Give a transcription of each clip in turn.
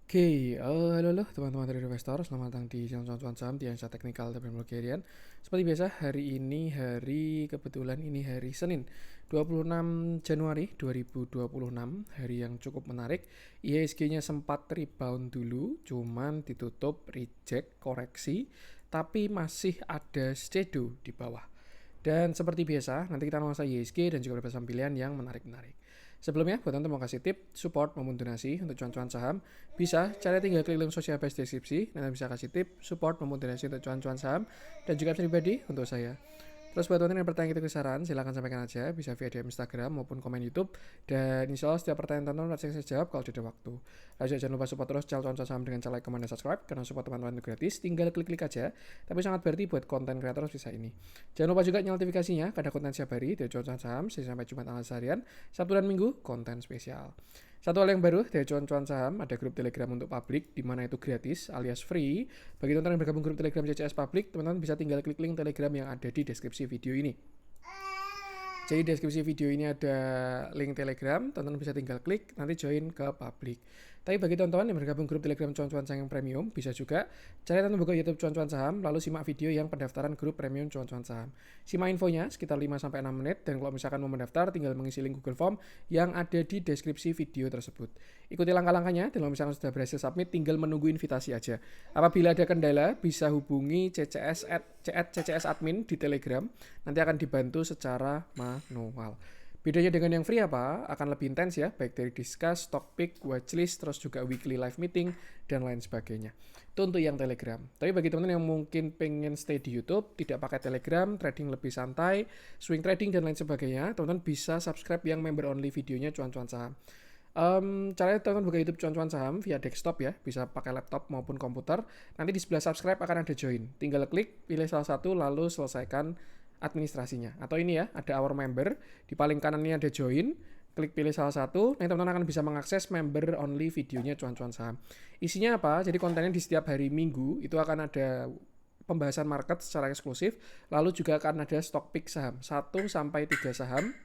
Halo teman-teman dari investor, selamat datang di channel cuan saham di Ansa Teknikal Teknologi Harian. Seperti biasa, kebetulan ini hari Senin, 26 Januari 2026, hari yang cukup menarik. IHSG-nya sempat rebound dulu, cuman ditutup reject koreksi, tapi masih ada shadow di bawah. Dan seperti biasa, nanti kita analisa IHSG dan juga beberapa saham pilihan yang menarik-menarik. Sebelumnya, buat teman-teman mau kasih tip, support maupun donasi untuk cuan-cuan saham, bisa cara tinggal klik link sosial base deskripsi, dan bisa kasih tip, support maupun donasi untuk cuan-cuan saham, dan juga pribadi untuk saya. Terus buat teman-teman yang bertanya kita saran, silahkan sampaikan aja, bisa via DM Instagram maupun komen YouTube. Dan insya Allah setiap pertanyaan teman-teman pasti saya jawab kalau ada waktu. Lalu jangan lupa support terus channel cuan saham dengan cara like, comment, dan subscribe, karena support teman-teman itu gratis, tinggal klik-klik aja. Tapi sangat berarti buat konten kreator bisa ini. Jangan lupa juga nyalakan notifikasinya, karena konten setiap hari dari cuan saham, sampai Jumat analisa harian, Sabtu dan Minggu, konten spesial. Satu hal yang baru dari cuan-cuan saham, ada grup Telegram untuk publik, di mana itu gratis alias free. Bagi teman-teman yang bergabung grup Telegram CCS Public, teman-teman bisa tinggal klik link Telegram yang ada di deskripsi video ini. Jadi di deskripsi video ini ada link Telegram, teman-teman bisa tinggal klik, nanti join ke publik. Tapi bagi teman-teman yang bergabung grup Telegram cuan-cuan saham yang premium, bisa juga cari teman buka YouTube cuan-cuan saham, lalu simak video yang pendaftaran grup premium cuan-cuan saham. Simak infonya sekitar 5-6 menit, dan kalau misalkan mau mendaftar, tinggal mengisi link Google Form yang ada di deskripsi video tersebut. Ikuti langkah-langkahnya, dan kalau misalkan sudah berhasil submit, tinggal menunggu invitasi aja. Apabila ada kendala, bisa hubungi CCS admin di Telegram, nanti akan dibantu secara manual. Bedanya dengan yang free apa? Akan lebih intens ya, baik dari discuss, stock pick, watchlist, terus juga weekly live meeting, dan lain sebagainya. Itu untuk yang Telegram. Tapi bagi teman-teman yang mungkin pengen stay di YouTube, tidak pakai Telegram, trading lebih santai, swing trading, dan lain sebagainya, teman-teman bisa subscribe yang member only videonya cuan-cuan saham. Caranya teman-teman buka YouTube cuan-cuan saham via desktop ya, bisa pakai laptop maupun komputer. Nanti di sebelah subscribe akan ada join. Tinggal klik, pilih salah satu, lalu selesaikan administrasinya. Atau ini ya, ada our member, di paling kanan ini ada join, klik pilih salah satu, nanti teman-teman akan bisa mengakses member only videonya cuan-cuan saham. Isinya apa? Jadi kontennya di setiap hari Minggu itu akan ada pembahasan market secara eksklusif, lalu juga akan ada stock pick saham, 1 sampai 3 saham.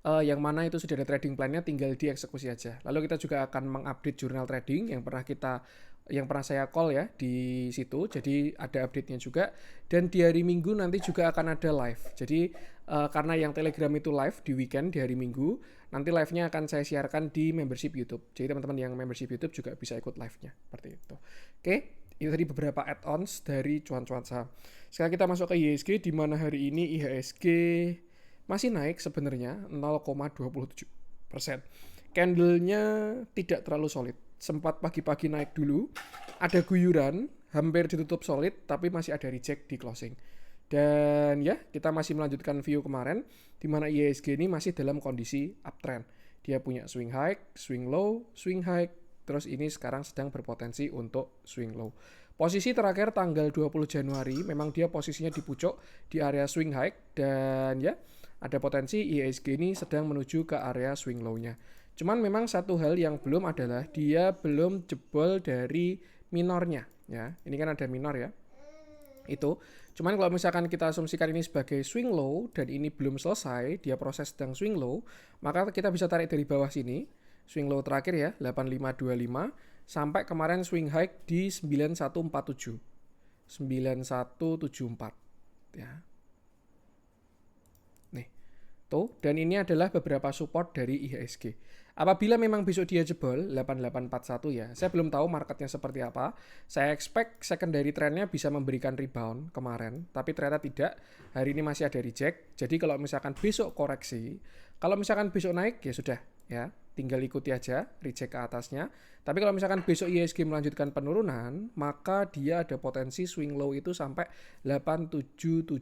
Yang mana itu sudah ada trading plan-nya, tinggal dieksekusi aja. Lalu kita juga akan mengupdate jurnal trading yang pernah saya call ya di situ. Jadi ada update-nya juga. Dan di hari Minggu nanti juga akan ada live. Jadi karena yang Telegram itu live di weekend di hari Minggu, nanti live-nya akan saya siarkan di membership YouTube. Jadi teman-teman yang membership YouTube juga bisa ikut live-nya seperti itu. Oke, itu tadi beberapa add-ons dari cuan-cuan saham. Sekarang kita masuk ke IHSG, di mana hari ini IHSG masih naik sebenarnya 0,27%. Candle-nya tidak terlalu solid. Sempat pagi-pagi naik dulu, ada guyuran, hampir ditutup solid, tapi masih ada reject di closing. Dan ya, kita masih melanjutkan view kemarin, di mana IHSG ini masih dalam kondisi uptrend. Dia punya swing high, swing low, swing high, terus ini sekarang sedang berpotensi untuk swing low. Posisi terakhir tanggal 20 Januari, memang dia posisinya di pucuk di area swing high, dan ya, ada potensi IHSG ini sedang menuju ke area swing low-nya. Cuman memang satu hal yang belum adalah dia belum jebol dari minornya ya. Ini kan ada minor ya. Itu. Cuman kalau misalkan kita asumsikan ini sebagai swing low dan ini belum selesai, dia proses sedang swing low, maka kita bisa tarik dari bawah sini. Swing low terakhir ya, 8525 sampai kemarin swing high di 9147. 9174 ya. Tuh, dan ini adalah beberapa support dari IHSG. Apabila memang besok dia jebol 8841 ya, saya belum tahu marketnya seperti apa. Saya expect secondary trendnya bisa memberikan rebound kemarin, tapi ternyata tidak. Hari ini masih ada reject. Jadi kalau misalkan besok koreksi, kalau misalkan besok naik ya sudah ya, tinggal ikuti aja reject ke atasnya. Tapi kalau misalkan besok IHSG melanjutkan penurunan, maka dia ada potensi swing low itu sampai 8771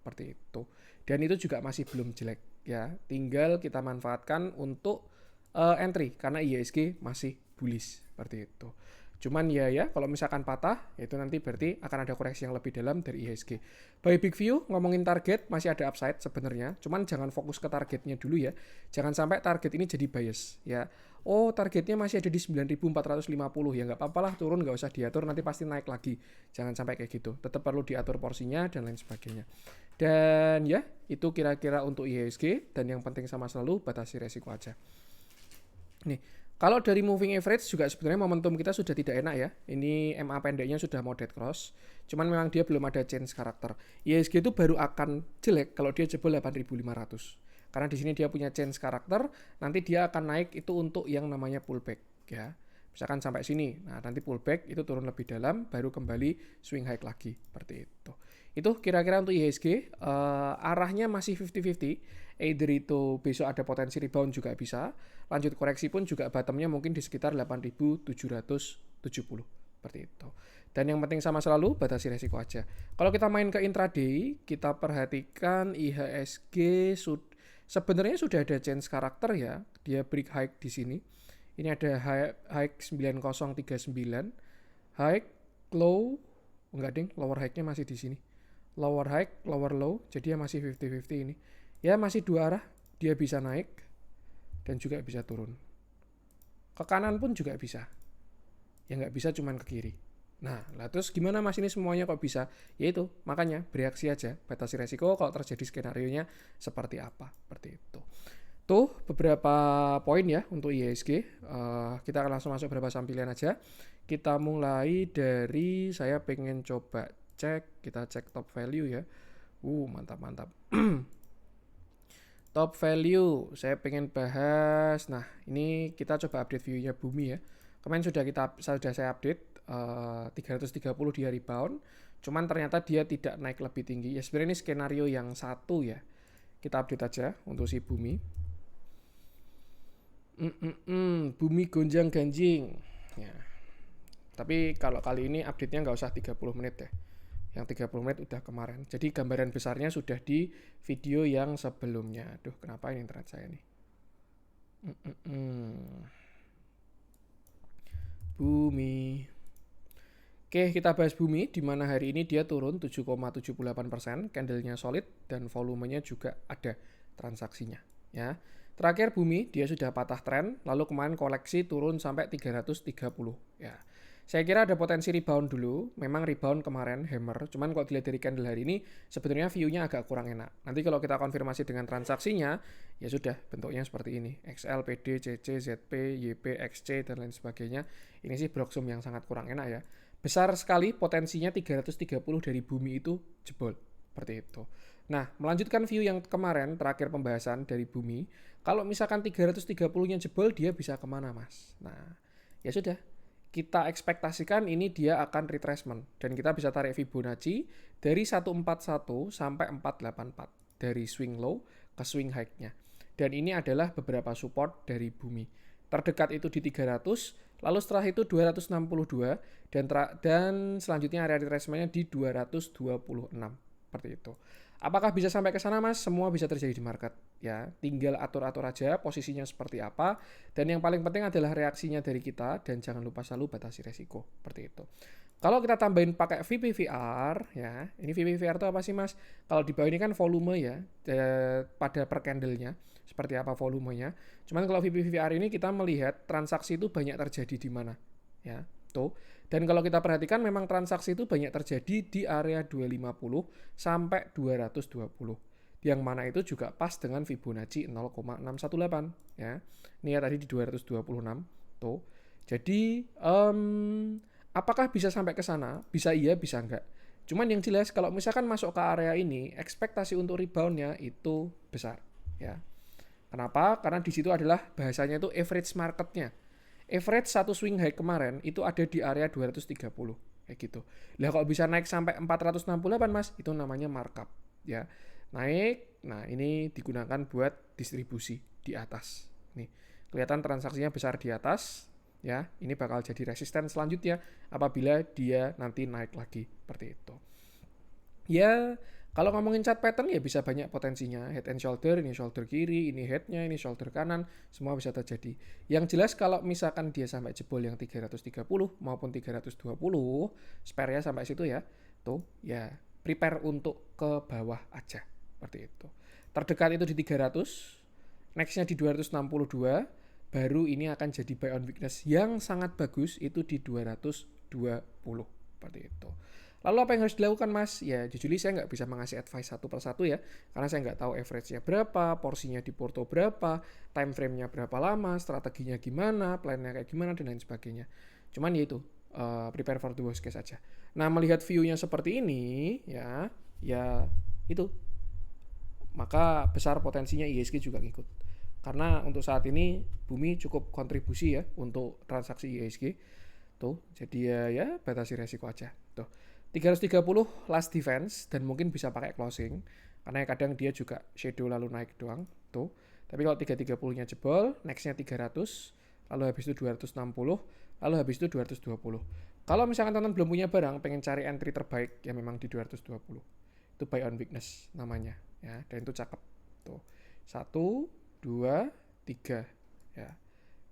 seperti itu. Dan itu juga masih belum jelek ya. Tinggal kita manfaatkan untuk entry karena IHSG masih bullish seperti itu. Cuman ya kalau misalkan patah, itu nanti berarti akan ada koreksi yang lebih dalam dari IHSG. By big view, ngomongin target masih ada upside sebenarnya. Cuman jangan fokus ke targetnya dulu ya. Jangan sampai target ini jadi bias ya. Oh targetnya masih ada di 9.450 ya, nggak apa-apa lah, turun nggak usah diatur, nanti pasti naik lagi. Jangan sampai kayak gitu. Tetap perlu diatur porsinya dan lain sebagainya. Dan ya itu kira-kira untuk IHSG, dan yang penting sama selalu batasi resiko aja. Nih, Kalau dari moving average juga sebenarnya momentum kita sudah tidak enak ya. Ini MA pendeknya sudah mau dead cross. Cuman memang dia belum ada change karakter. IHSG itu baru akan jelek kalau dia jebol 8.500. Karena di sini dia punya change karakter, nanti dia akan naik itu untuk yang namanya pullback ya. Misalkan sampai sini, nah nanti pullback itu turun lebih dalam, baru kembali swing high lagi seperti itu. Itu kira-kira untuk IHSG arahnya masih 50-50. Either itu besok ada potensi rebound juga bisa, lanjut koreksi pun juga bottomnya mungkin di sekitar 8.770 seperti itu. Dan yang penting sama selalu batasi resiko aja. Kalau kita main ke intraday, kita perhatikan IHSG sebenarnya sudah ada change karakter ya. Dia break high di sini. Ini ada high 9039, high low enggak ding, lower high-nya masih di sini. Lower high, lower low, jadi ya masih 50-50 ini. Ya masih dua arah, dia bisa naik dan juga bisa turun. Ke kanan pun juga bisa. Ya nggak bisa cuman ke kiri. Nah, lah terus gimana mas ini semuanya kok bisa? Yaitu, makanya bereaksi aja, batasi resiko kalau terjadi skenario-nya seperti apa, seperti itu. Tuh beberapa poin ya untuk IHSG. Kita akan langsung masuk beberapa sampilan aja. Kita mulai dari saya pengen coba kita cek top value ya. Mantap. Top value, saya pengen bahas. Nah, ini kita coba update view-nya Bumi ya. Kemarin sudah saya update 330 dia rebound. Cuman ternyata dia tidak naik lebih tinggi. Ya sebenarnya ini skenario yang satu ya. Kita update aja untuk si Bumi. Bumi gonjang ganjing. Ya. Tapi kalau kali ini update-nya nggak usah 30 menit ya. Yang 30 menit udah kemarin. Jadi gambaran besarnya sudah di video yang sebelumnya. Aduh, kenapa ini internet saya nih? Bumi. Oke, kita bahas Bumi, di mana hari ini dia turun 7,78%, candlenya solid, dan volumenya juga ada transaksinya. Ya. Terakhir Bumi, dia sudah patah tren, lalu kemarin koleksi turun sampai 330. Ya. Saya kira ada potensi rebound dulu, memang rebound kemarin hammer, cuman kalau dilihat dari candle hari ini sebenarnya view-nya agak kurang enak. Nanti kalau kita konfirmasi dengan transaksinya, ya sudah bentuknya seperti ini. XL, PD, CC, ZP, YP, XC, dan lain sebagainya. Ini sih block zoom yang sangat kurang enak ya. Besar sekali potensinya 330 dari Bumi itu jebol, seperti itu. Nah, melanjutkan view yang kemarin, terakhir pembahasan dari Bumi, kalau misalkan 330-nya jebol, dia bisa kemana mas? Nah, ya sudah. Kita ekspektasikan ini dia akan retracement dan kita bisa tarik Fibonacci dari 141 sampai 484 dari swing low ke swing high-nya. Dan ini adalah beberapa support dari Bumi. Terdekat itu di 300, lalu setelah itu 262 dan selanjutnya area retracement-nya di 226 seperti itu. Apakah bisa sampai ke sana mas? Semua bisa terjadi di market ya. Tinggal atur-atur aja posisinya seperti apa. Dan yang paling penting adalah reaksinya dari kita dan jangan lupa selalu batasi resiko seperti itu. Kalau kita tambahin pakai VPVR ya, ini VPVR itu apa sih mas? Kalau di bawah ini kan volume ya, pada per candle-nya seperti apa volumenya. Cuman kalau VPVR ini kita melihat transaksi itu banyak terjadi di mana ya. Tuh. Dan kalau kita perhatikan memang transaksi itu banyak terjadi di area 250 sampai 220. Yang mana itu juga pas dengan Fibonacci 0,618 ya. Ini ya tadi di 226 tuh. Jadi apakah bisa sampai ke sana? Bisa iya, bisa enggak. Cuman yang jelas kalau misalkan masuk ke area ini, ekspektasi untuk reboundnya itu besar ya. Kenapa? Karena di situ adalah bahasanya itu average marketnya. Average satu swing high kemarin itu ada di area 230 kayak gitu. Lah kalau bisa naik sampai 468 mas, itu namanya markup ya. Naik, nah ini digunakan buat distribusi di atas. Nih, kelihatan transaksinya besar di atas ya. Ini bakal jadi resisten selanjutnya apabila dia nanti naik lagi seperti itu. Ya, kalau ngomongin chart pattern ya bisa banyak potensinya. Head and shoulder, ini shoulder kiri, ini headnya, ini shoulder kanan, semua bisa terjadi. Yang jelas kalau misalkan dia sampai jebol yang 330 maupun 320, spare ya sampai situ ya. Tuh, ya prepare untuk ke bawah aja. Seperti itu. Terdekat itu di 300, nextnya di 262, baru ini akan jadi buy on weakness yang sangat bagus itu di 220. Seperti itu. Lalu apa yang harus dilakukan Mas? Ya jujur saya nggak bisa mengasih advice satu persatu ya, karena saya nggak tahu average-nya berapa, porsinya di porto berapa, time frame-nya berapa lama, strateginya gimana, plan-nya kayak gimana, dan lain sebagainya. Cuman ya itu, prepare for the worst case aja. Nah melihat view-nya seperti ini, ya itu, maka besar potensinya IHSG juga ngikut. Karena untuk saat ini bumi cukup kontribusi ya untuk transaksi IHSG. Tuh, jadi ya batasi resiko aja. Tuh. 330 last defense dan mungkin bisa pakai closing karena kadang dia juga shadow lalu naik doang. Tuh. Tapi kalau 330-nya jebol, next-nya 300, lalu habis itu 260, lalu habis itu 220. Kalau misalkan teman-teman belum punya barang, pengen cari entry terbaik ya memang di 220. Itu buy on weakness namanya ya, dan itu cakep. Tuh. 1 2 3 ya.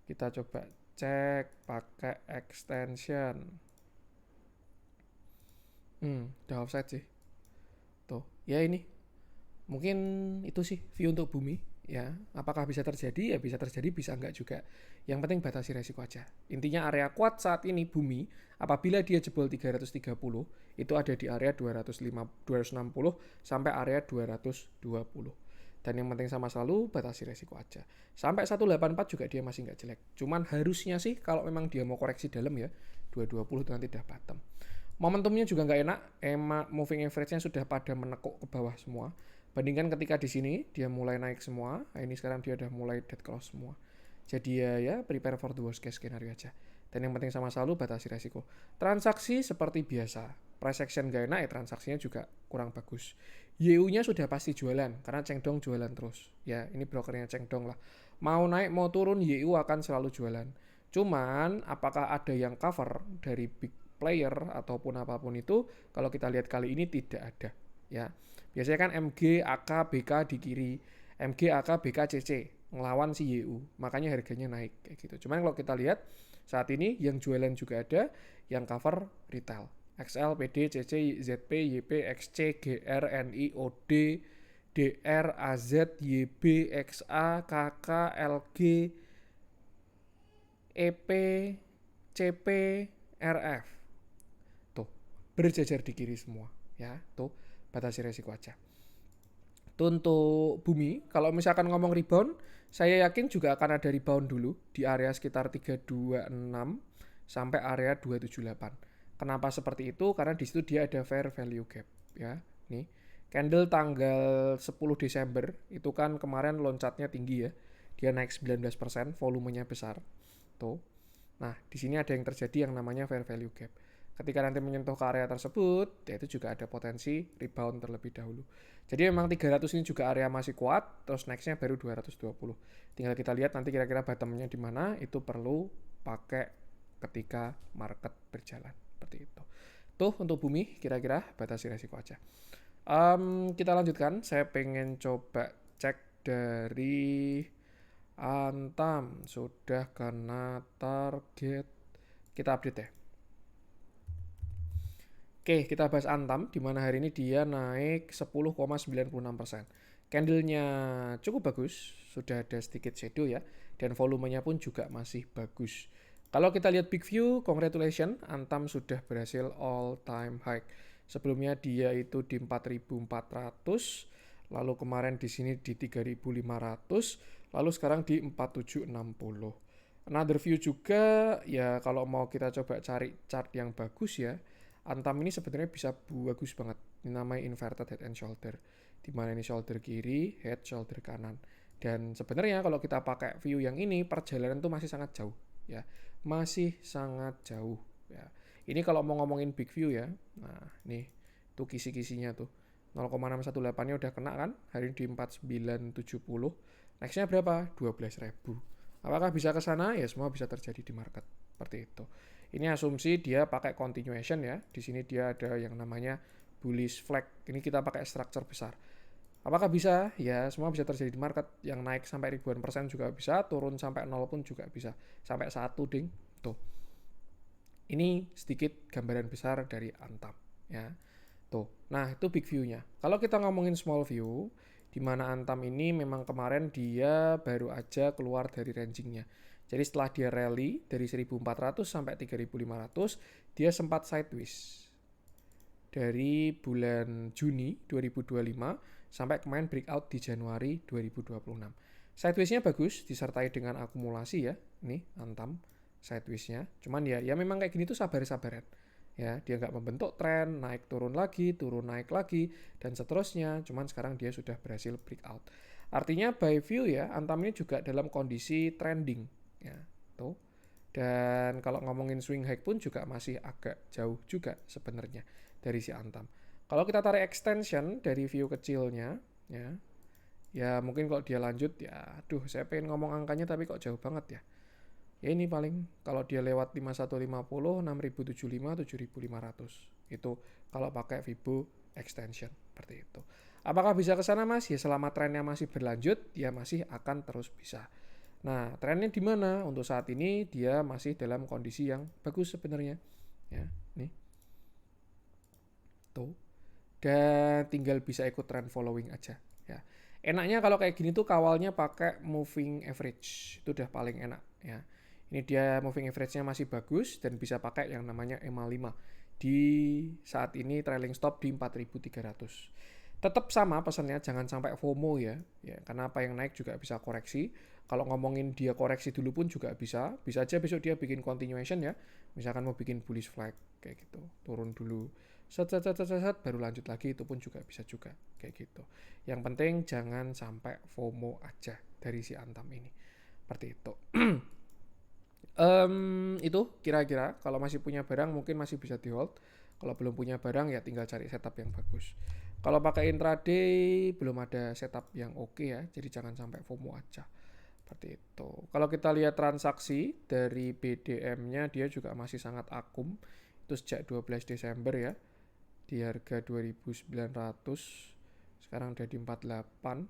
Kita coba cek pakai extension. Udah offset sih. Tuh, ya ini. Mungkin itu sih view untuk bumi ya. Apakah bisa terjadi? Ya bisa terjadi, bisa enggak juga. Yang penting batasi resiko aja. Intinya area kuat saat ini bumi, apabila dia jebol 330, itu ada di area 260 sampai area 220. Dan yang penting sama selalu batasi resiko aja. Sampai 184 juga dia masih nggak jelek. Cuman harusnya sih kalau memang dia mau koreksi dalam ya, 220 itu nanti udah bottom. Momentumnya juga nggak enak, moving average-nya sudah pada menekuk ke bawah semua. Bandingkan ketika di sini dia mulai naik semua, ini sekarang dia udah mulai dead close semua. Jadi ya prepare for the worst case scenario aja. Dan yang penting sama selalu batasi resiko. Transaksi seperti biasa. Price action gak enak ya, transaksinya juga kurang bagus. YU-nya sudah pasti jualan karena Chengdong jualan terus. Ya, ini brokernya Chengdong lah. Mau naik mau turun YU akan selalu jualan. Cuman apakah ada yang cover dari big player ataupun apapun itu, kalau kita lihat kali ini tidak ada ya. Biasanya kan MG, AK, BK di kiri, MG, AK, BK, CC ngelawan si YU, makanya harganya naik kayak gitu. Cuman kalau kita lihat saat ini yang jualan juga ada, yang cover retail. XL, PD, CC, ZP, YP, XC, GR, NI, OD, DR, AZ, YB, XA, KK, LG, EP, CP, RF. Tuh, berjajar di kiri semua ya. Tuh, batasi resiko aja. Tuh untuk bumi, kalau misalkan ngomong rebound, saya yakin juga akan ada rebound dulu di area sekitar 326 sampai area 278. Kenapa seperti itu? Karena di situ dia ada fair value gap ya. Nih, candle tanggal 10 Desember itu kan kemarin loncatnya tinggi ya. Dia naik 19%, volumenya besar. Tuh. Nah, di sini ada yang terjadi yang namanya fair value gap. Ketika nanti menyentuh ke area tersebut, ya itu juga ada potensi rebound terlebih dahulu. Jadi memang 300 ini juga area masih kuat, terus next-nya baru 220. Tinggal kita lihat nanti kira-kira bottom-nya di mana, itu perlu pakai ketika market berjalan. Seperti itu. Tuh untuk bumi, kira-kira batasi resiko aja. Kita lanjutkan, saya pengen coba cek dari Antam sudah kena target. Kita update ya. Oke, kita bahas Antam di mana hari ini dia naik 10,96%. Candle-nya cukup bagus, sudah ada sedikit shadow ya, dan volumenya pun juga masih bagus. Kalau kita lihat big view, congratulations, Antam sudah berhasil all time high. Sebelumnya dia itu di 4.400, lalu kemarin di sini di 3.500, lalu sekarang di 4.760. Another view juga ya, kalau mau kita coba cari chart yang bagus ya, Antam ini sebenarnya bisa bagus banget. Ini namanya inverted head and shoulder. Dimana ini shoulder kiri, head, shoulder kanan. Dan sebenarnya kalau kita pakai view yang ini, perjalanan tuh masih sangat jauh. Ya, masih sangat jauh. Ya. Ini kalau mau ngomongin big view ya. Nah, nih, tuh kisi-kisinya tuh. 0,618-nya udah kena kan? Hari ini di 4970. Next-nya berapa? 12.000. Apakah bisa ke sana? Ya, semua bisa terjadi di market. Seperti itu. Ini asumsi dia pakai continuation ya. Di sini dia ada yang namanya bullish flag. Ini kita pakai structure besar. Apakah bisa? Ya, semua bisa terjadi di market. Yang naik sampai ribuan persen juga bisa, turun sampai 0 pun juga bisa. Sampai 1 ding. Tuh. Ini sedikit gambaran besar dari Antam ya. Tuh. Nah, itu big view-nya. Kalau kita ngomongin small view, di mana Antam ini memang kemarin dia baru aja keluar dari ranging-nya. Jadi setelah dia rally dari 1400 sampai 3500, dia sempat sideways. dari bulan Juni 2025 sampai kemarin breakout di Januari 2026. Sideways-nya bagus disertai dengan akumulasi ya. Nih, Antam sideways-nya. Cuman ya memang kayak gini tuh sabar-sabaran. Ya, dia nggak membentuk tren, naik turun lagi, turun naik lagi, dan seterusnya. Cuman sekarang dia sudah berhasil breakout. Artinya by view ya, Antam ini juga dalam kondisi trending. Ya, tuh. Dan kalau ngomongin swing high pun juga masih agak jauh juga sebenarnya dari si Antam. Kalau kita tarik extension dari view kecilnya, ya mungkin kalau dia lanjut ya, aduh saya pengen ngomong angkanya tapi kok jauh banget ya. Ya ini paling kalau dia lewat 5150, 6075, 7500. Itu kalau pakai Fibo extension seperti itu. Apakah bisa ke sana Mas? Ya selama trennya masih berlanjut, ya masih akan terus bisa. Nah, trennya di mana? Untuk saat ini dia masih dalam kondisi yang bagus sebenarnya. Ya, nih. Tuh. Dan tinggal bisa ikut trend following aja, ya. Enaknya kalau kayak gini tuh kawalnya pakai moving average. Itu udah paling enak, ya. Ini dia moving average-nya masih bagus dan bisa pakai yang namanya EMA 5. Di saat ini trailing stop di 4.300. Tetap sama pesannya, jangan sampai FOMO ya. Ya, karena apa yang naik juga bisa koreksi. Kalau ngomongin dia koreksi dulu pun juga bisa. Bisa aja besok dia bikin continuation ya. Misalkan mau bikin bullish flag kayak gitu. Turun dulu. Set, baru lanjut lagi, itu pun juga bisa juga kayak gitu. Yang penting jangan sampai FOMO aja dari si Antam ini. Seperti itu. Itu kira-kira kalau masih punya barang mungkin masih bisa di hold. Kalau belum punya barang ya tinggal cari setup yang bagus. Kalau pakai intraday belum ada setup yang oke ya, jadi jangan sampai FOMO aja. Seperti itu. Kalau kita lihat transaksi dari BDM-nya dia juga masih sangat akum. Itu sejak 12 Desember ya. Di harga 2.900. Sekarang udah di 48.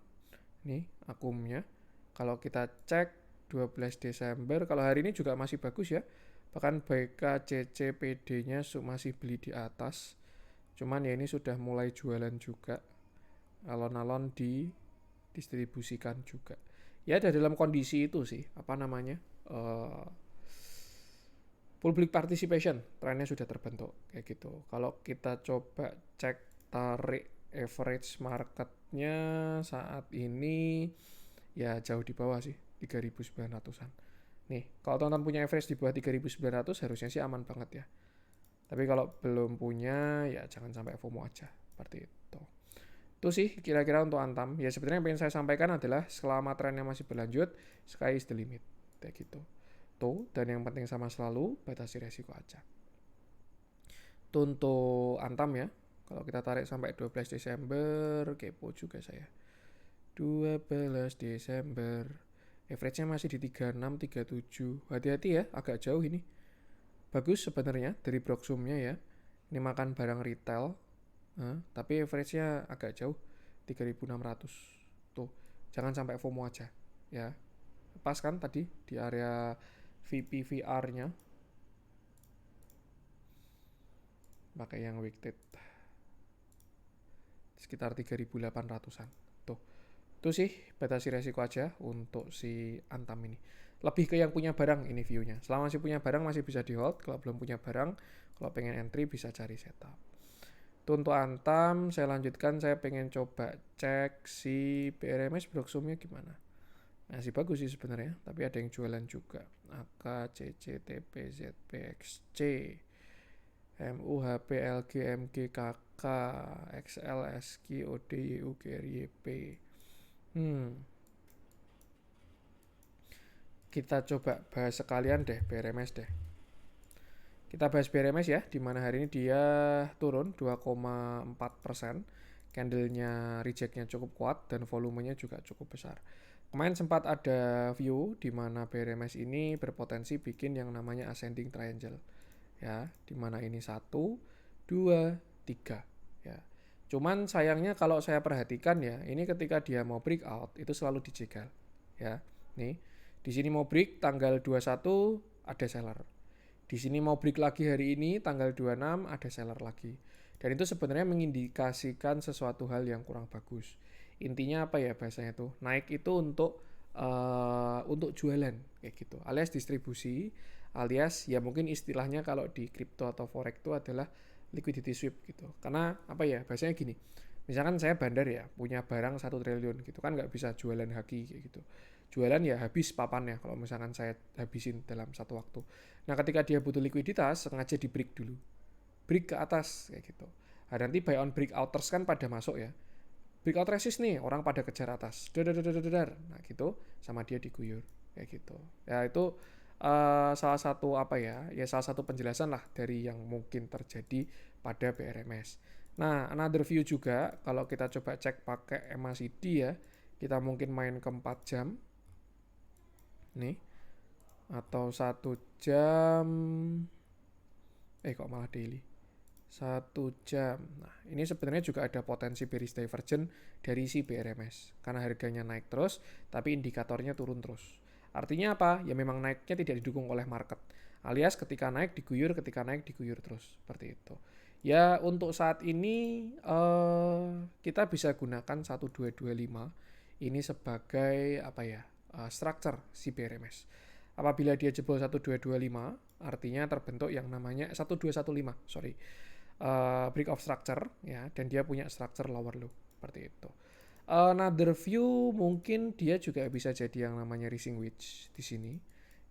Nih akumnya. Kalau kita cek 12 Desember, kalau hari ini juga masih bagus ya. Bahkan BKCCPD-nya masih beli di atas. Cuman ya ini sudah mulai jualan juga. Alon-alon didistribusikan juga. Ya ada dalam kondisi itu sih, apa namanya? Public participation, trennya sudah terbentuk kayak gitu. Kalau kita coba cek tarik average marketnya saat ini ya jauh di bawah sih, 3.900-an. Nih, kalau teman-teman punya average di bawah 3.900 harusnya sih aman banget ya. Tapi kalau belum punya ya jangan sampai FOMO aja, seperti itu. Itu sih kira-kira untuk Antam. Ya sebenarnya yang pengen saya sampaikan adalah selama trennya masih berlanjut, sky is the limit. Kayak gitu. Tuh, dan yang penting sama selalu batasi resiko aja. Itu untuk Antam ya. Kalau kita tarik sampai 12 Desember, kepo juga saya. 12 Desember. Average-nya masih di 36, 37. Hati-hati ya, agak jauh ini. Bagus sebenarnya dari Broxum-nya ya. Ini makan barang retail. Tapi average-nya agak jauh, 3.600. Tuh, jangan sampai FOMO aja ya. Pas kan tadi di area VPVR-nya. Pakai yang weighted. Sekitar 3.800-an. Tuh. Itu sih batasi resiko aja untuk si Antam ini. Lebih ke yang punya barang ini view-nya. Selama masih punya barang masih bisa di hold. Kalau belum punya barang, kalau pengen entry bisa cari setup. Itu untuk Antam. Saya lanjutkan, saya pengen coba cek si BRMS Broxum-nya gimana. Masih bagus sih sebenarnya, tapi ada yang jualan juga. AK, CC, TP, ZP, XC, MU, HP, LG, MG, KK, XL, SQ, OD, YU, GRYP. Kita coba bahas sekalian deh BRMS deh. Kita bahas BRMS ya, di mana hari ini dia turun 2,4%. Candle-nya reject-nya cukup kuat dan volumenya juga cukup besar. Kemarin sempat ada view di mana BRMS ini berpotensi bikin yang namanya ascending triangle. Ya, di mana ini 1, 2, 3 ya. Cuman sayangnya kalau saya perhatikan ya, ini ketika dia mau breakout itu selalu dijegal. Ya. Nih, di sini mau break tanggal 21 ada seller. Di sini mau break lagi hari ini tanggal 26 ada seller lagi. Dan itu sebenarnya mengindikasikan sesuatu hal yang kurang bagus. Intinya apa ya bahasanya tuh? Naik itu untuk jualan kayak gitu. Alias distribusi, alias ya mungkin istilahnya kalau di crypto atau forex itu adalah liquidity sweep gitu. Karena apa ya, bahasanya gini, misalkan saya bandar ya, punya barang 1 triliun gitu kan, nggak bisa jualan haki kayak gitu. Jualan ya habis papannya kalau misalkan saya habisin dalam satu waktu. Nah ketika dia butuh likuiditas, sengaja di break dulu. Break ke atas kayak gitu. Nah, nanti buy on breakouters kan pada masuk ya. Breakout resist nih, orang pada kejar atas. Dar. Nah gitu, sama dia diguyur kayak gitu. Ya itu salah satu apa ya, ya salah satu penjelasan lah dari yang mungkin terjadi pada BRMS. Nah, another view juga kalau kita coba cek pakai MACD ya, kita mungkin main ke 4 jam nih, atau 1 jam, kok malah daily, 1 jam. Nah, ini sebenarnya juga ada potensi bearish divergence dari si BRMS karena harganya naik terus, tapi indikatornya turun terus. Artinya apa? Ya memang naiknya tidak didukung oleh market. Alias ketika naik diguyur, ketika naik diguyur terus. Seperti itu. Ya untuk saat ini kita bisa gunakan 1225 ini sebagai apa ya? Structure si BRMS. Apabila dia jebol 1225, artinya terbentuk yang namanya 1215, sorry. Break of structure ya, dan dia punya structure lower low seperti itu. Another view mungkin dia juga bisa jadi yang namanya rising wedge di sini.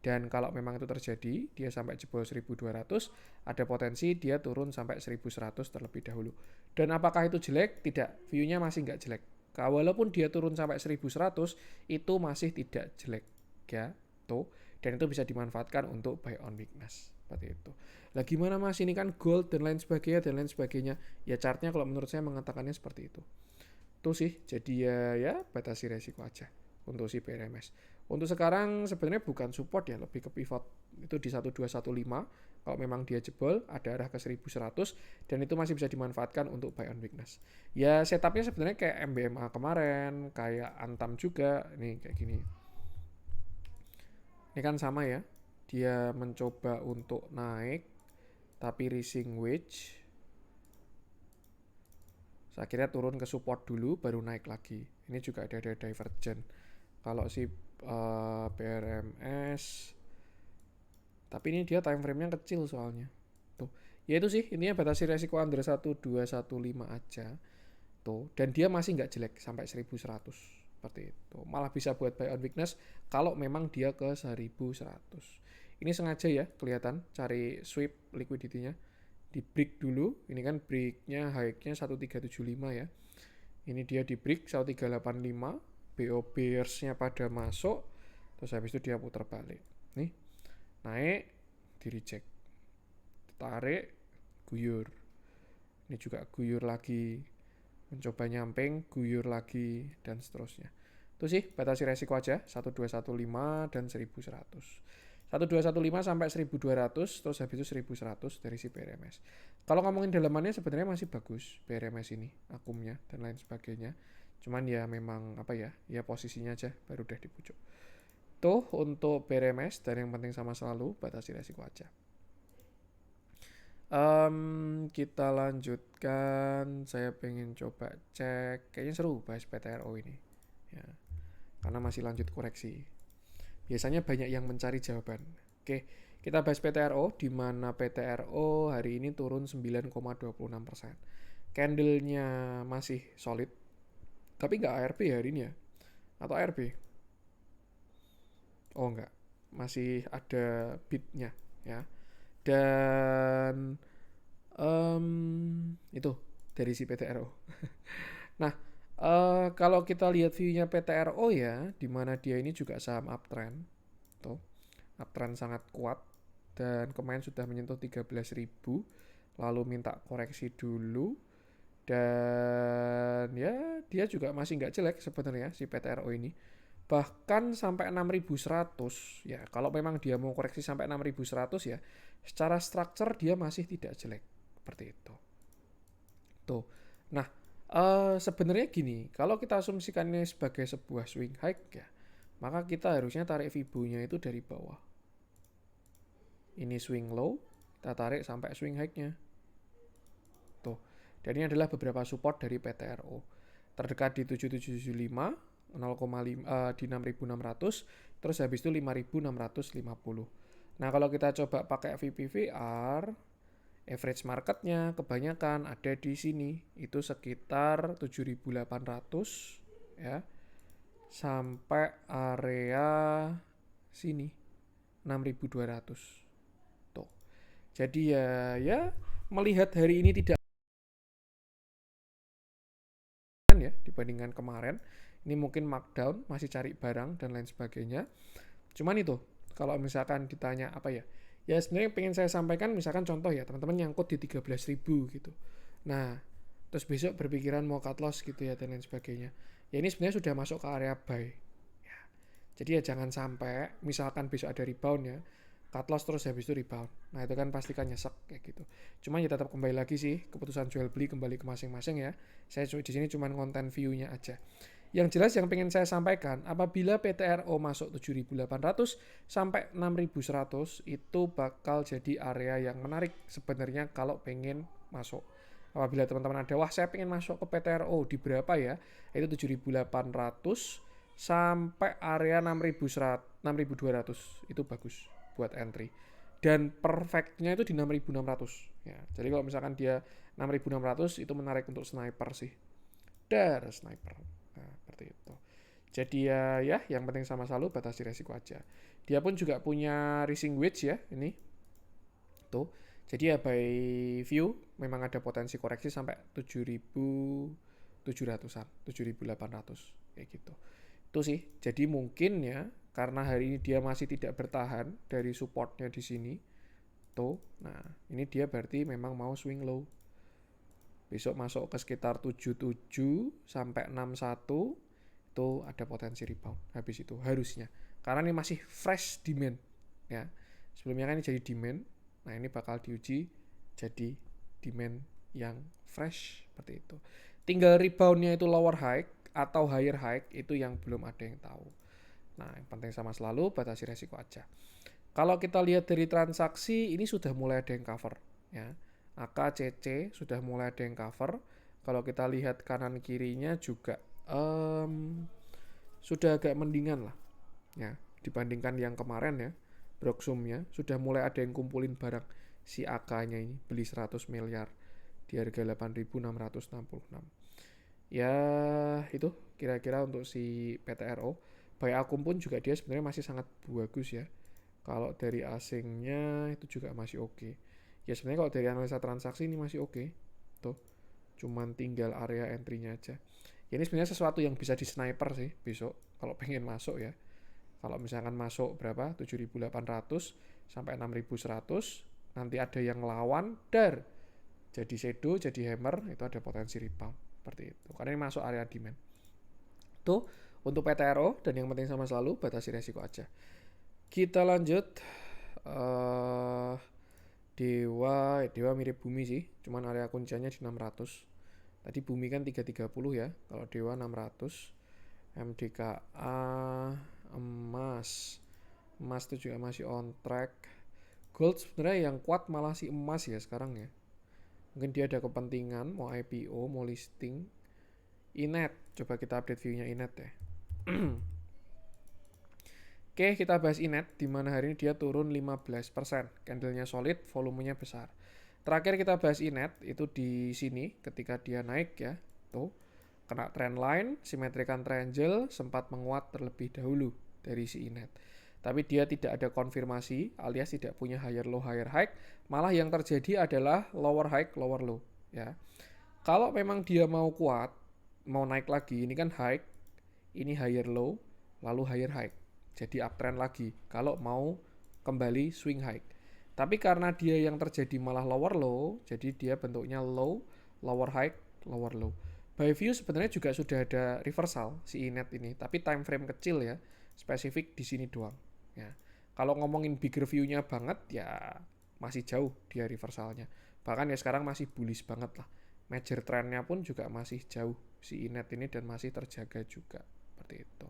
Dan kalau memang itu terjadi, dia sampai jebol 1200, ada potensi dia turun sampai 1100 terlebih dahulu. Dan apakah itu jelek? Tidak, view-nya masih nggak jelek. Walaupun dia turun sampai 1100, itu masih tidak jelek. Ya, tuh. Dan itu bisa dimanfaatkan untuk buy on weakness. Seperti itu. Lah gimana mas, ini kan gold dan lain sebagainya. Ya chartnya kalau menurut saya mengatakannya seperti itu. Tuh sih, jadi ya batasi resiko aja untuk si BRMS. Untuk sekarang sebenarnya bukan support ya, lebih ke pivot. Itu di 1215, kalau memang dia jebol ada arah ke 1100 dan itu masih bisa dimanfaatkan untuk buy on weakness. Ya setupnya sebenarnya kayak MBMA kemarin, kayak Antam juga, nih kayak gini. Ini kan sama ya, dia mencoba untuk naik tapi rising wedge, akhirnya turun ke support dulu baru naik lagi. Ini juga ada divergent kalau si BRMS, tapi ini dia time frame-nya kecil soalnya tuh. Ya itu sih intinya, batasi resiko under 1215 aja tuh, dan dia masih nggak jelek sampai 1100 seperti itu. Malah bisa buat buy on weakness kalau memang dia ke 1100. Ini sengaja ya kelihatan cari sweep liquidity-nya di break dulu. Ini kan breaknya high-nya 1375 ya. Ini dia di break 1385, BO bears-nya pada masuk, terus habis itu dia putar balik. Nih, naik, di reject, tarik, guyur. Ini juga guyur lagi, mencoba nyamping, guyur lagi, dan seterusnya. Itu sih batasi resiko aja, 1215 dan 1100. 1215 sampai 1200, terus habis itu 1100 dari si BRMS. Kalau ngomongin dalamannya sebenarnya masih bagus BRMS ini, akumnya dan lain sebagainya. Cuman ya memang apa ya posisinya aja baru udah di pucuk. Tuh untuk BRMS, dan yang penting sama selalu batasi resiko aja. Kita lanjutkan. Saya pengen coba cek, kayaknya seru bahas PTRO ini ya, karena masih lanjut koreksi. Biasanya banyak yang mencari jawaban. Oke, kita bahas PTRO, di mana PTRO hari ini turun 9,26%. Candle-nya masih solid, tapi nggak ARB hari ini ya, atau ARB? Oh enggak, masih ada bid-nya ya. Dan itu dari si PTRO. Nah, kalau kita lihat view-nya PTRO ya, di mana dia ini juga saham uptrend. Tuh, uptrend sangat kuat dan kemarin sudah menyentuh 13.000, lalu minta koreksi dulu, dan ya dia juga masih nggak jelek sebenarnya si PTRO ini. Bahkan sampai 6.100 ya, kalau memang dia mau koreksi sampai 6.100 ya, secara structure dia masih tidak jelek seperti itu. Tuh. Nah, sebenarnya gini, kalau kita asumsikan ini sebagai sebuah swing high ya, maka kita harusnya tarik Fibo-nya itu dari bawah. Ini swing low, kita tarik sampai swing high-nya. Tuh. Dan ini adalah beberapa support dari PTRO. Terdekat di 7775, 0,5 di 6.600, terus habis itu 5.650. Nah, kalau kita coba pakai VPVR, Average marketnya kebanyakan ada di sini, itu sekitar 7.800 ya, sampai area sini 6.200 tuh. Jadi ya melihat hari ini tidak ya dibandingkan kemarin, ini mungkin markdown, masih cari barang dan lain sebagainya. Cuman itu, kalau misalkan ditanya apa ya, ya sebenarnya pengen saya sampaikan misalkan contoh ya, teman-teman nyangkut di 13.000 gitu. Nah, terus besok berpikiran mau cut loss gitu ya dan lain sebagainya. Ya ini sebenarnya sudah masuk ke area buy. Ya. Jadi ya jangan sampai misalkan besok ada rebound ya, cut loss terus habis itu rebound. Nah itu kan pastikan nyesek kayak gitu. Cuma ya tetap kembali lagi sih, keputusan jual beli kembali ke masing-masing ya. Saya di sini cuma konten view-nya aja. Yang jelas yang pengen saya sampaikan, apabila PTRO masuk 7.800 sampai 6.100 itu bakal jadi area yang menarik sebenarnya kalau pengen masuk. Apabila teman-teman ada, wah saya pengen masuk ke PTRO di berapa ya? Itu 7.800 sampai area 6.200 itu bagus buat entry. Dan perfectnya itu di 6.600 ya. Jadi kalau misalkan dia 6.600 itu menarik untuk sniper sih. Sniper. Nah, seperti itu. Jadi ya yang penting sama selalu batasi resiko aja. Dia pun juga punya rising wedge ya ini. Tuh. Jadi ya by view memang ada potensi koreksi sampai 7.700-an, 7.800 kayak gitu. Itu sih. Jadi mungkin ya karena hari ini dia masih tidak bertahan dari supportnya di sini. Tuh. Nah, ini dia berarti memang mau swing low. Besok masuk ke sekitar 77 sampai 61 itu ada potensi rebound habis itu harusnya. Karena ini masih fresh demand ya. Sebelumnya kan ini jadi demand. Nah, ini bakal diuji jadi demand yang fresh seperti itu. Tinggal reboundnya itu lower high atau higher high itu yang belum ada yang tahu. Nah, yang penting sama selalu batasi resiko aja. Kalau kita lihat dari transaksi ini sudah mulai ada yang cover ya. AKCC sudah mulai ada yang cover. Kalau kita lihat kanan kirinya juga sudah agak mendingan lah ya dibandingkan yang kemarin ya. Broksumnya sudah mulai ada yang kumpulin barang si AK-nya ini beli 100 miliar di harga 8.666. Ya itu kira-kira untuk si PTRO. Buy Akum pun juga dia sebenarnya masih sangat bagus ya. Kalau dari asingnya itu juga masih oke. Ya sebenarnya kalau dari analisa transaksi ini masih oke. Tuh, cuman tinggal area entry-nya aja. Ya ini sebenarnya sesuatu yang bisa di sniper sih besok kalau pengen masuk ya. Kalau misalkan masuk berapa? 7.800 sampai 6.100, nanti ada yang lawan dar. Jadi shadow, jadi hammer, itu ada potensi rebound. Seperti itu. Karena ini masuk area demand. Tuh, untuk PTRO dan yang penting sama selalu batasi resiko aja. Kita lanjut. Dewa mirip bumi sih, cuman area kuncinya di 600. Tadi bumi kan 330 ya, kalau Dewa 600. MDKA emas itu juga masih on track. Gold sebenarnya yang kuat malah si emas ya sekarang ya. Mungkin dia ada kepentingan mau IPO, mau listing. Inet, coba kita update view-nya Inet ya. Oke, kita bahas Inet, di mana hari ini dia turun 15%. Candlenya solid, volumenya besar. Terakhir kita bahas Inet, itu di sini ketika dia naik ya. Tuh, kena trend line, simetrikan triangle, sempat menguat terlebih dahulu dari si Inet. Tapi dia tidak ada konfirmasi, alias tidak punya higher low, higher high. Malah yang terjadi adalah lower high, lower low. Ya. Kalau memang dia mau kuat, mau naik lagi, ini kan high, ini higher low, lalu higher high. Jadi uptrend lagi kalau mau kembali swing high. Tapi karena dia yang terjadi malah lower low, jadi dia bentuknya low, lower high, lower low. By view sebenarnya juga sudah ada reversal si Inet ini, tapi time frame kecil ya, spesifik di sini doang. Ya. Kalau ngomongin bigger view-nya banget ya masih jauh dia reversalnya. Bahkan ya sekarang masih bullish banget lah. Major trendnya pun juga masih jauh si Inet ini dan masih terjaga juga seperti itu.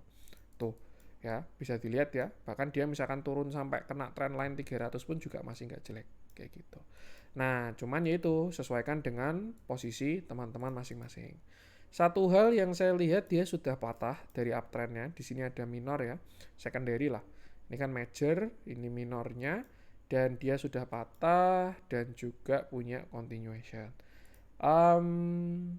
Tuh ya bisa dilihat ya, bahkan dia misalkan turun sampai kena trend line 300 pun juga masih nggak jelek kayak gitu. Nah cuman yaitu sesuaikan dengan posisi teman-teman masing-masing. Satu hal yang saya lihat dia sudah patah dari uptrendnya, di sini ada minor ya, secondary lah, ini kan major, ini minornya, dan dia sudah patah dan juga punya continuation. Um,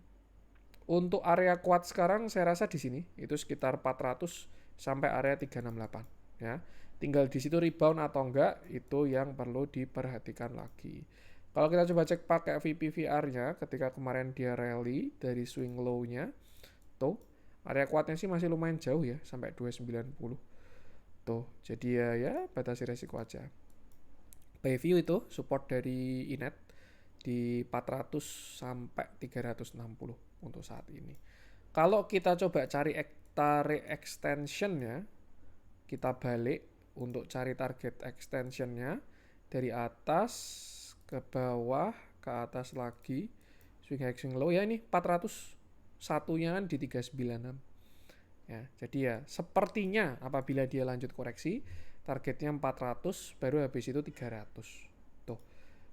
untuk area kuat sekarang saya rasa di sini itu sekitar 400 sampai area 368 ya. Tinggal di situ rebound atau enggak itu yang perlu diperhatikan lagi. Kalau kita coba cek pakai VPVR-nya ketika kemarin dia rally dari swing low-nya tuh area kuatnya sih masih lumayan jauh ya sampai 290 tuh. Jadi ya batasi resiko aja. Bayview itu support dari Inet di 400 sampai 360 untuk saat ini. Kalau kita coba cari tarik extensionnya, kita balik untuk cari target extensionnya dari atas ke bawah ke atas lagi, swing high swing low ya, ini 400 satunya kan di 396 ya. Jadi ya sepertinya apabila dia lanjut koreksi targetnya 400 baru habis itu 300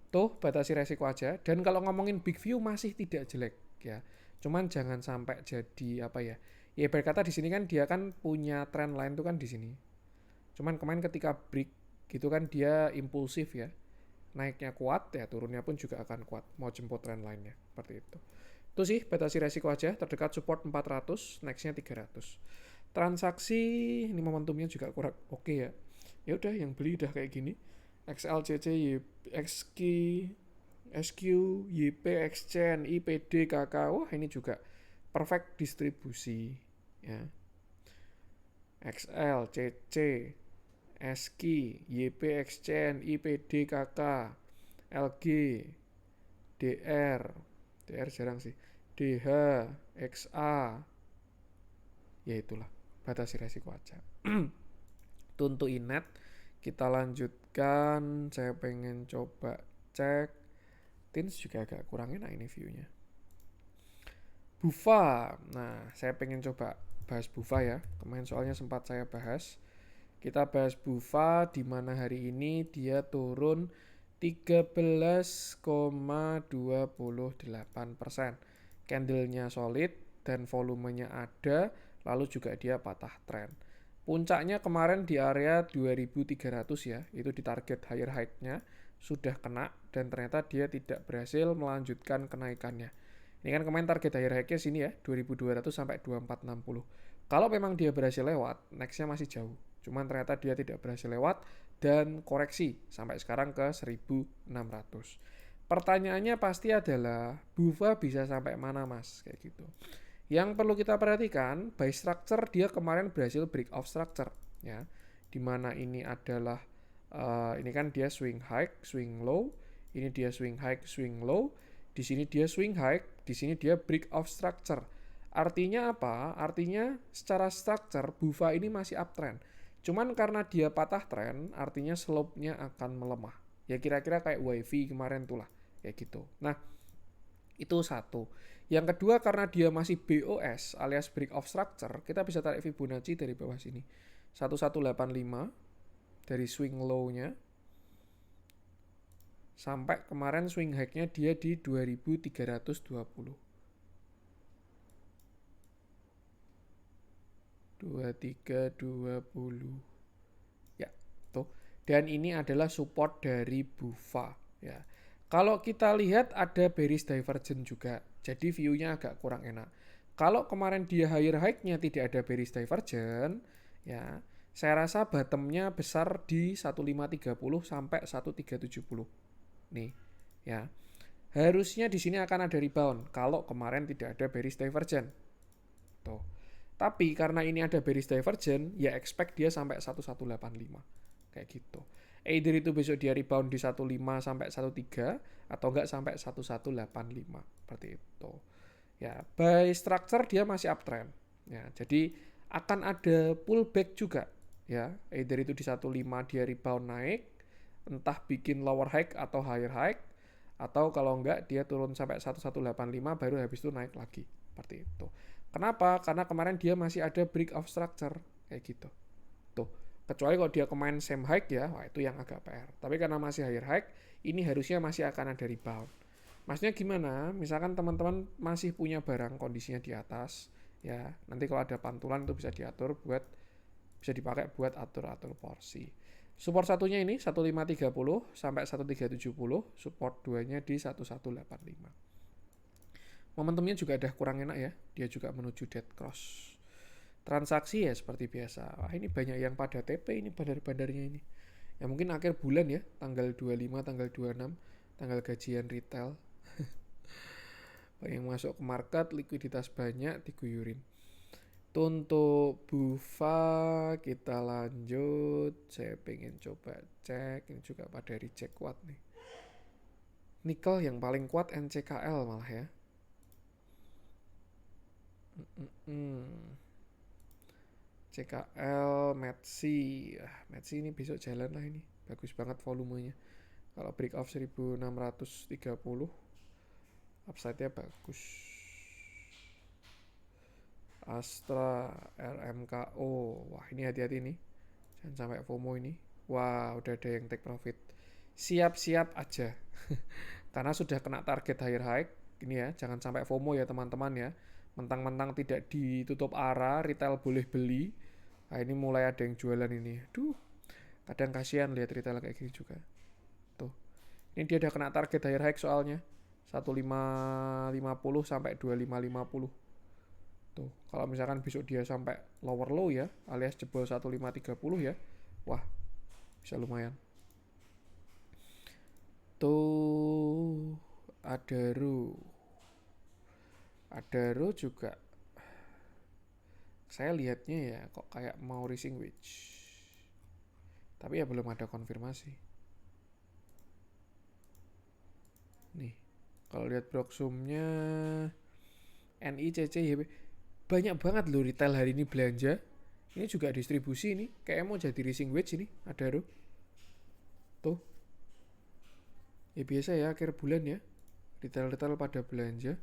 tuh batasi resiko aja. Dan kalau ngomongin big view masih tidak jelek ya, cuman jangan sampai jadi apa ya, ya berkata di sini kan dia kan punya trend line tuh kan di sini, cuman kemarin ketika break gitu kan dia impulsif ya, naiknya kuat ya turunnya pun juga akan kuat mau jemput trend line-nya seperti itu. Itu sih batasi resiko aja, terdekat support 400, nextnya 300. Transaksi ini momentumnya juga kurang oke ya. Ya udah yang beli udah kayak gini. XLCC, XQ, SQ, YP, Exchange, IPD, KK. Wah, ini juga perfect distribusi ya. XL, CC, SQ, YP, Exchange, IPD, KK, LG, DR jarang sih, DH, XA, ya itulah batasi resiko aja. Untuk Inet kita lanjutkan, saya pengen coba cek Tins juga agak kurang enak ini viewnya. Bufa, nah saya pengen coba bahas Bufa ya, kemarin soalnya sempat saya bahas. Kita bahas Bufa di mana hari ini dia turun 13,28%. Candlenya solid dan volumenya ada, lalu juga dia patah trend. Puncaknya kemarin di area 2300 ya, itu di target higher high-nya sudah kena dan ternyata dia tidak berhasil melanjutkan kenaikannya. Ini kan kemarin target higher high-nya sini ya, 2200 sampai 2460. Kalau memang dia berhasil lewat, next-nya masih jauh. Cuman ternyata dia tidak berhasil lewat dan koreksi sampai sekarang ke 1600. Pertanyaannya pasti adalah Bufa bisa sampai mana mas? Kayak gitu. Yang perlu kita perhatikan, buy structure dia kemarin berhasil break off structure ya. Dimana ini adalah ini kan dia swing high, swing low, ini dia swing high, swing low, di sini dia swing high, di sini dia break off structure. Artinya apa? Artinya secara structure Bufa ini masih uptrend. Cuman karena dia patah trend, artinya slope-nya akan melemah. Ya kira-kira kayak WiFi kemarin tuh lah, kayak gitu. Nah, itu satu. Yang kedua karena dia masih BOS alias break off structure, kita bisa tarik Fibonacci dari bawah sini. 1185 dari swing low-nya sampai kemarin swing high-nya dia di 2320. 2320. Ya, tuh. Dan ini adalah support dari Bufa ya. Kalau kita lihat ada bearish divergence juga. Jadi view-nya agak kurang enak. Kalau kemarin dia higher high-nya tidak ada bearish divergence, ya, saya rasa bottom-nya besar di 1530 sampai 1370. Nih, ya. Harusnya di sini akan ada rebound kalau kemarin tidak ada bearish divergence. Tuh. Tapi karena ini ada bearish divergence, ya expect dia sampai 1185. Kayak gitu. Either itu besok dia rebound di 15 sampai 13 atau enggak sampai 1185 seperti itu. Ya, by structure dia masih uptrend. Ya, jadi akan ada pullback juga ya. Either itu di 15 dia rebound naik, entah bikin lower high atau higher high, atau kalau enggak dia turun sampai 1185 baru habis itu naik lagi. Seperti itu. Kenapa? Karena kemarin dia masih ada break of structure kayak gitu. Tuh, kecuali kalau dia kemarin same high ya, wah itu yang agak PR. Tapi karena masih higher high, ini harusnya masih akan ada rebound. Maksudnya gimana? Misalkan teman-teman masih punya barang kondisinya di atas, ya nanti kalau ada pantulan itu bisa diatur buat bisa dipakai buat atur-atur porsi. Support satunya ini 1530 sampai 1370, support 2-nya di 1185. Momentumnya juga ada kurang enak ya, dia juga menuju dead cross. Transaksi ya seperti biasa. Wah, ini banyak yang pada TP ini bandar-bandarnya ini. Ya mungkin akhir bulan ya, tanggal 25, tanggal 26, tanggal gajian retail. Yang masuk ke market, likuiditas banyak, diguyurin. Untuk Bufa kita lanjut. Saya pengen coba cek, ini juga pada reject kuat nih. Nikel yang paling kuat NCKL malah ya. CKL, Metsi. Metsi ini besok jalan lah ini. Bagus banget volumenya. Kalau break off 1630, upside-nya bagus. Astra, RMKO. Wah, ini hati-hati nih. Jangan sampai FOMO ini. Wah, udah ada yang take profit. Siap-siap aja. Karena sudah kena target higher high. Ini ya, jangan sampai FOMO ya teman-teman ya. Mentang-mentang tidak ditutup arah, retail boleh beli. Nah, ini mulai ada yang jualan ini. Duh, kadang kasihan lihat retail kayak gini juga. Tuh. Ini dia udah kena target higher high soalnya. 1550 sampai 2550. Tuh, kalau misalkan besok dia sampai lower low ya, alias jebol 1530 ya. Wah, bisa lumayan. Tuh, Adaro juga saya lihatnya ya kok kayak mau rising wedge. Tapi ya belum ada konfirmasi. Nih, kalau lihat Broxumnya NICC banyak banget loh retail hari ini belanja. Ini juga distribusi nih, kayak mau jadi rising wedge ini, Adaro. Tuh. Ya biasa ya akhir bulan ya. Retail-retail pada belanja.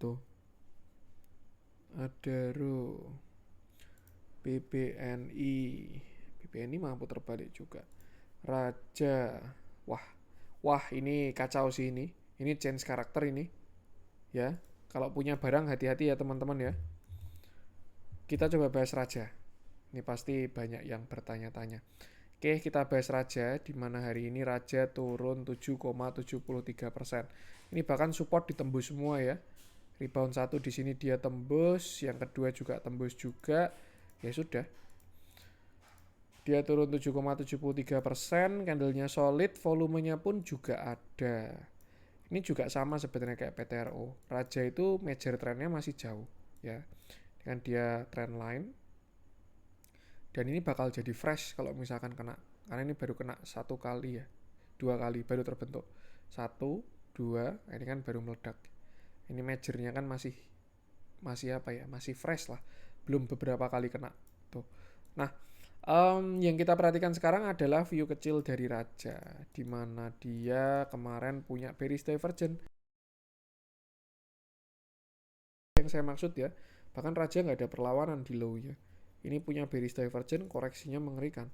Tuh. Adaro. BBNI. BBNI mampu terbalik juga. Raja. Wah, ini kacau sih ini. Ini change karakter ini. Ya, kalau punya barang hati-hati ya teman-teman ya. Kita coba bahas Raja. Ini pasti banyak yang bertanya-tanya. Oke, kita bahas Raja, di mana hari ini Raja turun 7,73%. Ini bahkan support ditembus semua ya. Rebound satu di sini dia tembus, yang kedua juga tembus juga. Ya sudah. Dia turun 7,73%, candlenya solid, volumenya pun juga ada. Ini juga sama sebenarnya kayak PTRO. Raja itu major trendnya masih jauh ya. Dengan dia trend line. Dan ini bakal jadi fresh kalau misalkan kena. Karena ini baru kena satu kali ya. 2 kali baru terbentuk. 1, 2, ini kan baru meledak. Ini majornya kan masih apa ya? Masih fresh lah. Belum beberapa kali kena. Tuh. Nah, yang kita perhatikan sekarang adalah view kecil dari Raja, di mana dia kemarin punya bearish divergence. Yang saya maksud ya, bahkan Raja nggak ada perlawanan di low-nya. Ini punya bearish divergence, koreksinya mengerikan.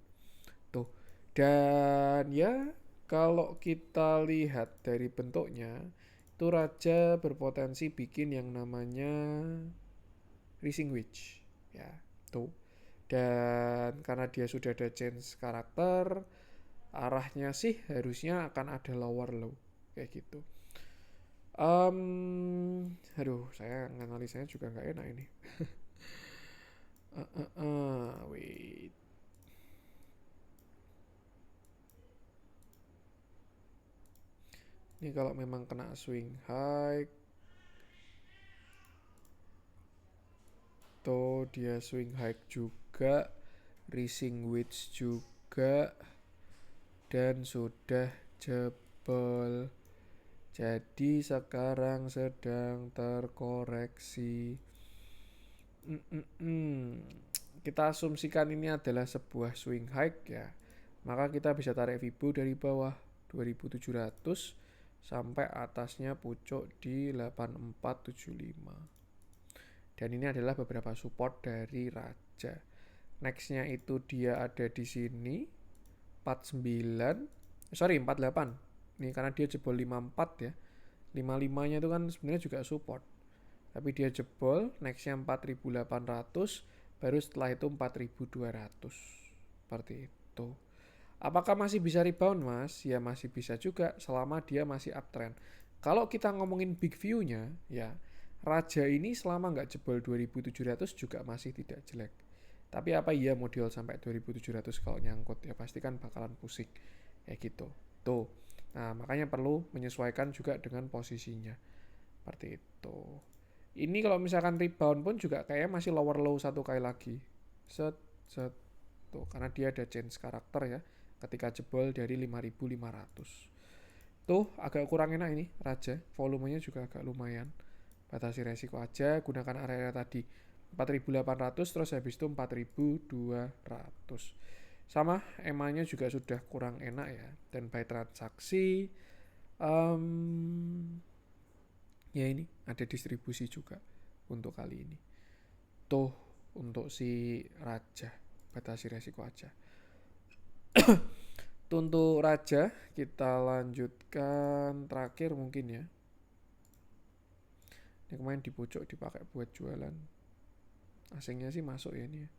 Tuh, dan ya kalau kita lihat dari bentuknya, itu Raja berpotensi bikin yang namanya rising wedge. Ya, tuh. Dan karena dia sudah ada change karakter, arahnya sih harusnya akan ada lower low kayak gitu. Aduh, saya nganalisanya juga nggak enak ini. Wait. Ini kalau memang kena swing high, tuh dia swing high juga, rising wedge juga, dan sudah jebol. Jadi sekarang sedang terkoreksi. Kita asumsikan ini adalah sebuah swing high ya. Maka kita bisa tarik Fibo dari bawah 2700 sampai atasnya pucuk di 8475. Dan ini adalah beberapa support dari Raja. Nextnya itu dia ada di sini 48. Ini karena dia jebol 54 ya. 55 nya itu kan sebenarnya juga support. Tapi dia jebol, nextnya 4800, baru setelah itu 4.200 seperti itu. Apakah masih bisa rebound mas? Ya masih bisa juga selama dia masih uptrend. Kalau kita ngomongin big view-nya, ya Raja ini selama nggak jebol 2.700 juga masih tidak jelek. Tapi apa iya model sampai 2.700 kalau nyangkut? Ya pasti kan bakalan pusing. Ya gitu. Tuh. Nah makanya perlu menyesuaikan juga dengan posisinya. Seperti itu. Ini kalau misalkan rebound pun juga kayaknya masih lower low satu kali lagi. Set, set. Tuh, karena dia ada change karakter ya ketika jebol dari 5.500. Tuh agak kurang enak ini Raja, volumenya juga agak lumayan. Batasi resiko aja, gunakan area tadi 4.800 terus habis itu 4.200. Sama EMA-nya juga sudah kurang enak ya. Dan by transaksi ya ini ada distribusi juga untuk kali ini. Tuh untuk si Raja, batasi resiko aja. Untuk Raja kita lanjutkan terakhir mungkin ya. Ini kemarin di pojok dipakai buat jualan. Asingnya sih masuk ya ini ya.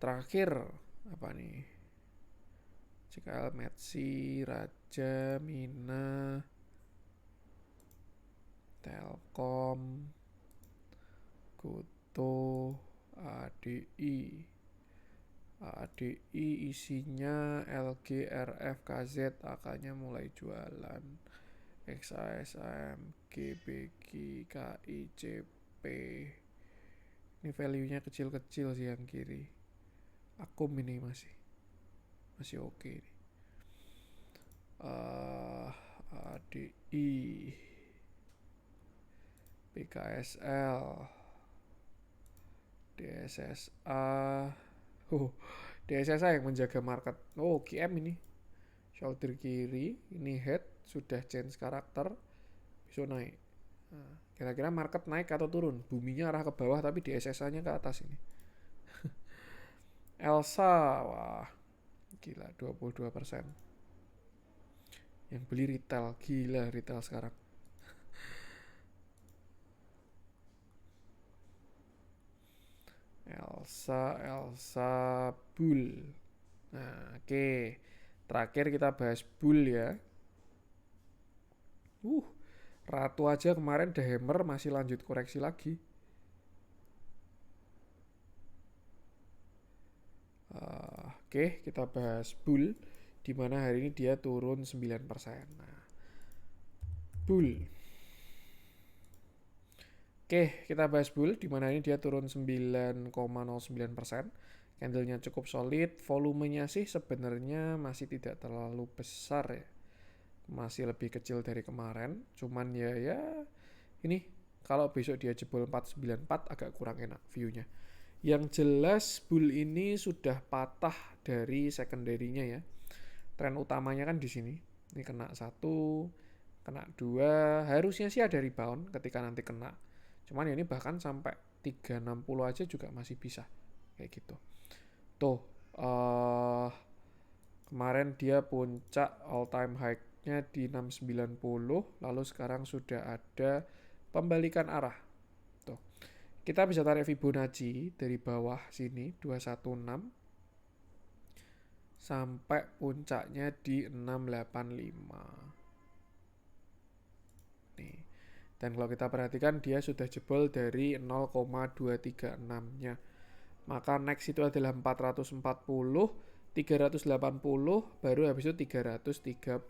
Terakhir apa nih? CKL, Metsi, Raja, Mina, Telkom, Goto, ADI. ADI isinya LG, RF, KZ, AK-nya mulai jualan. XASM, GBG, KICP. Ini value-nya kecil-kecil sih yang kiri. Akum ini masih oke nih. ADI, PKSL, DSSA. DSSA yang menjaga market. QM ini. Shoulder kiri, ini head sudah change karakter, bisa naik. Nah, kira-kira market naik atau turun? Buminya arah ke bawah tapi DSSA-nya ke atas ini. Elsa, wah gila 22%. Yang beli retail, gila retail sekarang. Elsa Bull. Nah, oke. Terakhir kita bahas Bull ya. Ratu aja kemarin The Hammer masih lanjut koreksi lagi. Oke, kita bahas Bull, dimana hari ini dia turun 9%. Nah, Bull. Oke, kita bahas Bull, dimana ini dia turun 9,09%. Candlenya cukup solid, volumenya sih sebenarnya masih tidak terlalu besar ya. Masih lebih kecil dari kemarin, cuman ya ini kalau besok dia jebol 494 agak kurang enak view-nya. Yang jelas Bull ini sudah patah dari secondary-nya ya. Tren utamanya kan di sini. Ini kena 1, kena 2, harusnya sih ada rebound ketika nanti kena. Cuman ya ini bahkan sampai 360 aja juga masih bisa. Kayak gitu. Tuh, kemarin dia puncak all time high-nya di 690, lalu sekarang sudah ada pembalikan arah. Tuh. Kita bisa tarik Fibonacci dari bawah sini 216 sampai puncaknya di 685. Nih. Dan kalau kita perhatikan dia sudah jebol dari 0,236-nya. Maka next itu adalah 440, 380, baru habis itu 336.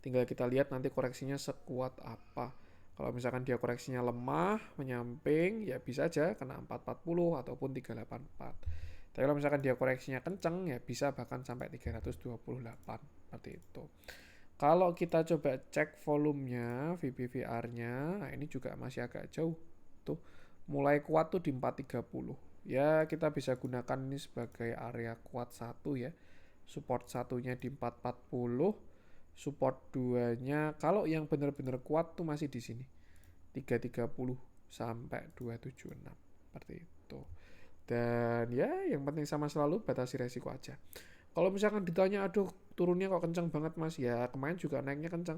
Tinggal kita lihat nanti koreksinya sekuat apa. Kalau misalkan dia koreksinya lemah, menyamping, ya bisa aja kena 440 ataupun 384. Tapi kalau misalkan dia koreksinya kenceng, ya bisa bahkan sampai 328. Seperti itu. Kalau kita coba cek volumenya, VBVR-nya, nah ini juga masih agak jauh. Tuh, mulai kuat tuh di 430. Ya, kita bisa gunakan ini sebagai area kuat 1 ya. Support satunya di 440. Support 2-nya kalau yang benar-benar kuat tuh masih di sini 330 sampai 276 seperti itu. Dan ya yang penting sama selalu batasi resiko aja. Kalau misalkan ditanya aduh turunnya kok kencang banget mas, ya kemarin juga naiknya kencang.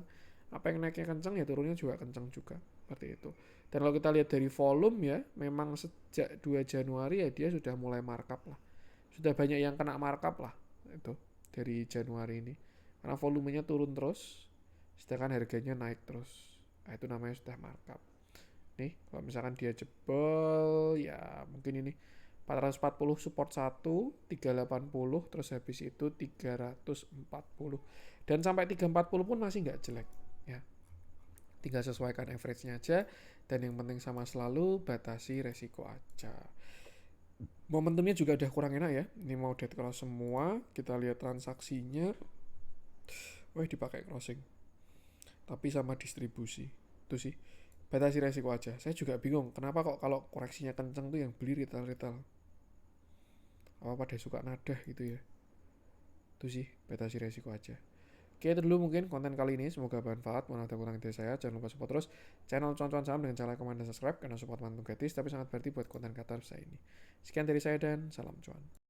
Apa yang naiknya kencang ya turunnya juga kencang juga seperti itu. Dan kalau kita lihat dari volume ya, memang sejak 2 Januari ya dia sudah mulai markup lah. Sudah banyak yang kena markup lah itu dari Januari ini. Karena volumenya turun terus, sedangkan harganya naik terus. Nah, itu namanya sudah markup. Nih, kalau misalkan dia jebol ya mungkin ini 440 support 1, 380, terus habis itu 340. Dan sampai 340 pun masih nggak jelek ya. Tinggal sesuaikan average-nya aja, dan yang penting sama selalu batasi resiko aja. Momentumnya juga udah kurang enak ya. Ini mau dead cross semua, kita lihat transaksinya. Wah, dipakai crossing. Tapi sama distribusi. Itu sih. Batasi resiko aja. Saya juga bingung, kenapa kok kalau koreksinya kenceng tuh yang beli retail-retail. Apa pada suka nadah gitu ya. Itu sih, batasi resiko aja. Oke, itu dulu mungkin konten kali ini. Semoga bermanfaat. Mohon ada kurang dari saya. Jangan lupa support terus channel Cuan-Cuan Saham dengan cara komen dan subscribe, karena support mantu gratis tapi sangat berarti buat konten kata saya ini. Sekian dari saya dan salam cuan.